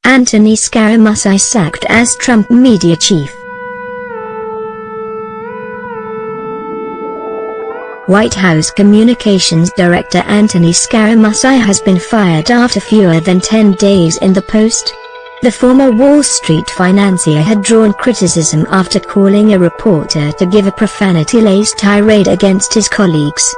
Anthony Scaramucci sacked as Trump media chief. White House Communications Director Anthony Scaramucci has been fired after fewer than 10 days in the post. The former Wall Street financier had drawn criticism after calling a reporter to give a profanity-laced tirade against his colleagues.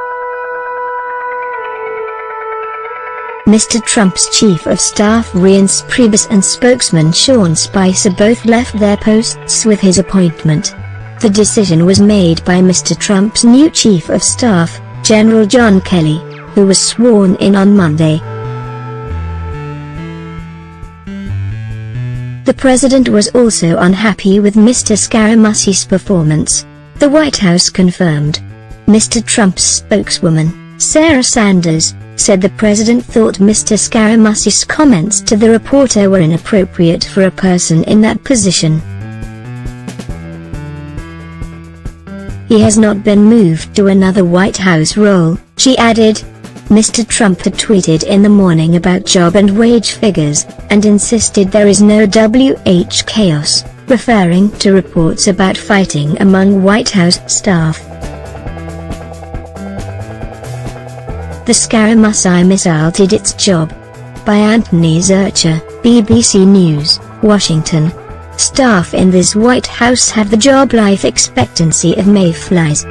Mr. Trump's chief of staff Reince Priebus and spokesman Sean Spicer both left their posts with his appointment. The decision was made by Mr. Trump's new chief of staff, General John Kelly, who was sworn in on Monday. The president was also unhappy with Mr. Scaramucci's performance, the White House confirmed. Mr. Trump's spokeswoman, Sarah Sanders, said the president thought Mr. Scaramucci's comments to the reporter were inappropriate for a person in that position. He has not been moved to another White House role, she added. Mr. Trump had tweeted in the morning about job and wage figures, and insisted there is no WH chaos, referring to reports about fighting among White House staff. The Scaramucci missile did its job. By Anthony Zurcher, BBC News, Washington. Staff in this White House have the job life expectancy of mayflies.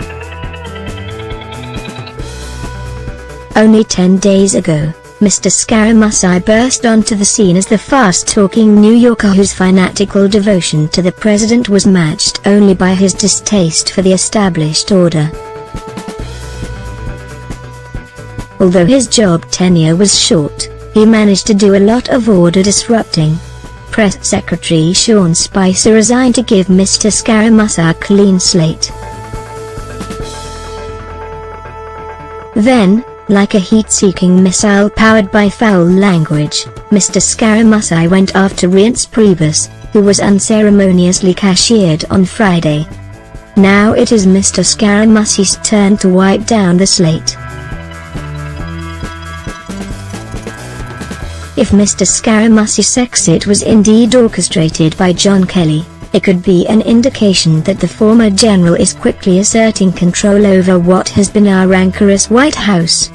Only 10 days ago, Mr. Scaramucci burst onto the scene as the fast-talking New Yorker whose fanatical devotion to the president was matched only by his distaste for the established order. Although his job tenure was short, he managed to do a lot of order disrupting. Press Secretary Sean Spicer resigned to give Mr. Scaramucci a clean slate. Then, like a heat-seeking missile powered by foul language, Mr. Scaramucci went after Reince Priebus, who was unceremoniously cashiered on Friday. Now it is Mr. Scaramucci's turn to wipe down the slate. If Mr. Scaramucci's exit was indeed orchestrated by John Kelly, it could be an indication that the former general is quickly asserting control over what has been our rancorous White House.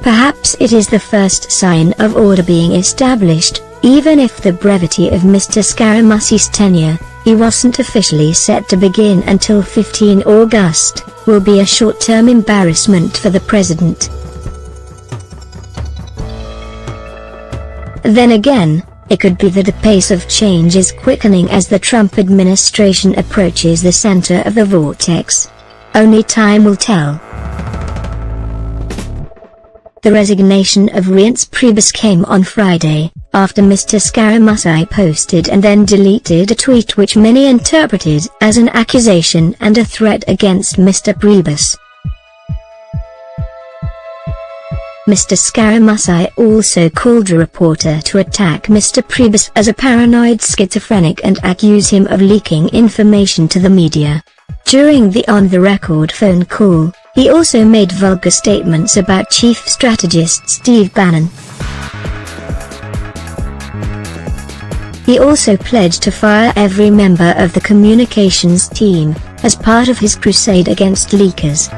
Perhaps it is the first sign of order being established, even if the brevity of Mr. Scaramucci's tenure, he wasn't officially set to begin until 15 August, will be a short-term embarrassment for the president. Then again, it could be that the pace of change is quickening as the Trump administration approaches the center of the vortex. Only time will tell. The resignation of Reince Priebus came on Friday, after Mr. Scaramucci posted and then deleted a tweet which many interpreted as an accusation and a threat against Mr. Priebus. Mr. Scaramucci also called a reporter to attack Mr. Priebus as a paranoid schizophrenic and accuse him of leaking information to the media. During the on-the-record phone call, he also made vulgar statements about Chief Strategist Steve Bannon. He also pledged to fire every member of the communications team, as part of his crusade against leakers.